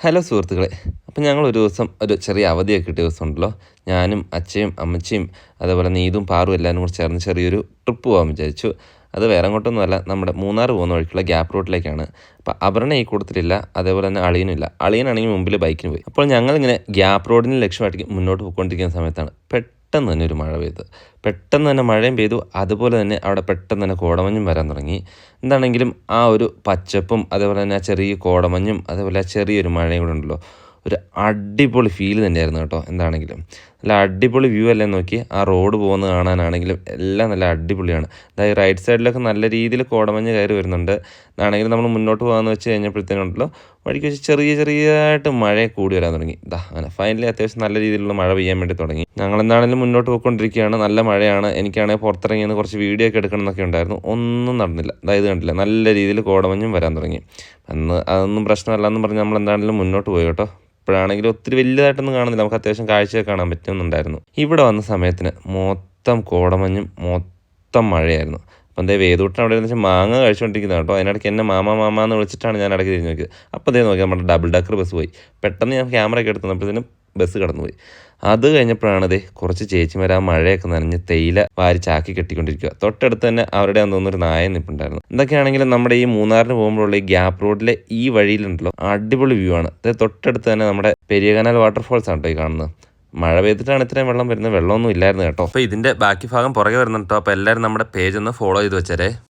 Hello സുഹൃത്തുക്കളെ, അപ്പം ഞങ്ങളൊരു ദിവസം ഒരു ചെറിയ അവധിയൊക്കെ കിട്ടിയ ദിവസമുണ്ടല്ലോ, ഞാനും അച്ഛയും അമ്മച്ചിയും അതേപോലെ നീതും പാറും എല്ലാവരും കൂടി ചേർന്ന് ചെറിയൊരു ട്രിപ്പ് പോകാൻ വിചാരിച്ചു. അത് വേറെ എങ്ങോട്ടൊന്നുമല്ല, നമ്മുടെ മൂന്നാർ പോകുന്ന വഴിക്കുള്ള ഗ്യാപ്പ് റോഡിലേക്കാണ്. അപ്പോൾ അപർണ ഈ കൂട്ടത്തിലില്ല, അതേപോലെ തന്നെ അളിയനില്ല. അളിയനാണെങ്കിൽ മുമ്പിൽ ബൈക്കിന് പോയി. അപ്പോൾ ഞങ്ങളിങ്ങനെ ഗ്യാപ്പ് റോഡിന് ലക്ഷ്യമായിട്ട് മുന്നോട്ട് പോയിക്കൊണ്ടിരിക്കുന്ന സമയത്താണ് പെട്ടെന്ന് തന്നെ ഒരു മഴ പെയ്തു. പെട്ടെന്ന് തന്നെ മഴയും പെയ്തു, അതുപോലെ തന്നെ അവിടെ പെട്ടെന്ന് തന്നെ കോടമഞ്ഞും വരാൻ തുടങ്ങി. എന്താണെങ്കിലും ആ ഒരു പച്ചപ്പും അതേപോലെ തന്നെ ആ ചെറിയ കോടമഞ്ഞും അതേപോലെ ആ ചെറിയൊരു മഴയും കൂടെ ഉണ്ടല്ലോ, ഒരു അടിപൊളി ഫീൽ തന്നെയായിരുന്നു കേട്ടോ. എന്താണെങ്കിലും നല്ല അടിപൊളി വ്യൂ അല്ലേ, നോക്കി ആ റോഡ് പോകുന്നത് കാണാനാണെങ്കിലും എല്ലാം നല്ല അടിപൊളിയാണ്. അതായത് റൈറ്റ് സൈഡിലൊക്കെ നല്ല രീതിയിൽ കോടമഞ്ഞ് കയറി വരുന്നുണ്ട്. അതാണെങ്കിലും നമ്മൾ മുന്നോട്ട് പോകാമെന്ന് വെച്ച് കഴിഞ്ഞപ്പോഴത്തേനുണ്ടല്ലോ, വഴിക്ക് വെച്ച് ചെറിയതായിട്ട് മഴ കൂടി വരാൻ തുടങ്ങി. അങ്ങനെ ഫൈനലി അത്യാവശ്യം നല്ല രീതിയിലുള്ള മഴ പെയ്യാൻ വേണ്ടി തുടങ്ങി. ഞങ്ങളെന്താണെങ്കിലും മുന്നോട്ട് പോയിക്കൊണ്ടിരിക്കുകയാണ്. നല്ല മഴയാണ്. എനിക്കാണെങ്കിൽ പുറത്തിറങ്ങിയെന്ന് കുറച്ച് വീഡിയോ ഒക്കെ എടുക്കണം എന്നൊക്കെ ഉണ്ടായിരുന്നു. ഒന്നും നടന്നില്ല. അതായത് കണ്ടില്ല, നല്ല രീതിയിൽ കോടമഞ്ഞും വരാൻ തുടങ്ങി. അതൊന്നും പ്രശ്നമല്ല എന്ന് പറഞ്ഞ് നമ്മൾ എന്താണെങ്കിലും മുന്നോട്ട് പോയി കേട്ടോ. ഇപ്പോഴാണെങ്കിലും ഒത്തിരി വലിയതായിട്ടൊന്നും കാണുന്നില്ല, നമുക്ക് അത്യാവശ്യം കാഴ്ചയൊക്കെ കാണാൻ പറ്റുന്നുണ്ടായിരുന്നു. ഇവിടെ വന്ന സമയത്തിന് മൊത്തം കോടമഞ്ഞും മൊത്തം മഴയായിരുന്നു. അപ്പം എന്താ വേദൂട്ടൻ അവിടെ വെച്ചാൽ മാങ്ങ കഴിച്ചുകൊണ്ടിരിക്കുന്നത് കേട്ടോ. അതിനിടയ്ക്ക് എന്നെ മാമ എന്ന് വിളിച്ചിട്ടാണ് ഞാൻ ഇടയ്ക്ക് തിരിഞ്ഞ് നോക്കിയത്. അപ്പോൾ അതേ നോക്കി നമ്മുടെ ഡബിൾ ഡക്കർ ബസ് പോയി. പെട്ടെന്ന് ഞാൻ ക്യാമറയൊക്കെ എടുത്തുന്നപ്പോഴത്തേനും ബസ് കടന്നുപോയി. അത് കഴിഞ്ഞപ്പോഴാണ് കുറച്ച് ചേച്ചിമാർ ആ മഴയൊക്കെ നനഞ്ഞ് തേയില വാരി ചാക്കി കെട്ടിക്കൊണ്ടിരിക്കുക. തൊട്ടടുത്ത് തന്നെ അവരുടെ തോന്നുന്നൊരു നായ നിൽപ്പുണ്ടായിരുന്നു. എന്തൊക്കെയാണെങ്കിലും നമ്മുടെ ഈ മൂന്നാറിന് പോകുമ്പോഴുള്ള ഈ ഗ്യാപ്പ് റോഡിലെ ഈ വഴിയിലുണ്ടല്ലോ, അടിപൊളി വ്യൂ ആണ്. അത് തൊട്ടടുത്ത് തന്നെ നമ്മുടെ പെരിയ കനാൽ വാട്ടർഫോൾസ് ആണ് കേട്ടോ ഈ കാണുന്നത്. മഴ പെയ്തിട്ടാണ് ഇത്രയും വെള്ളം വരുന്നത്, വെള്ളമൊന്നും ഇല്ലായിരുന്നു കേട്ടോ. അപ്പോൾ ഇതിൻ്റെ ബാക്കി ഭാഗം പുറകെ വരുന്നുണ്ട് കേട്ടോ. അപ്പോൾ എല്ലാവരും നമ്മുടെ പേജ് ഒന്ന് ഫോളോ ചെയ്ത് വെച്ചേരേ.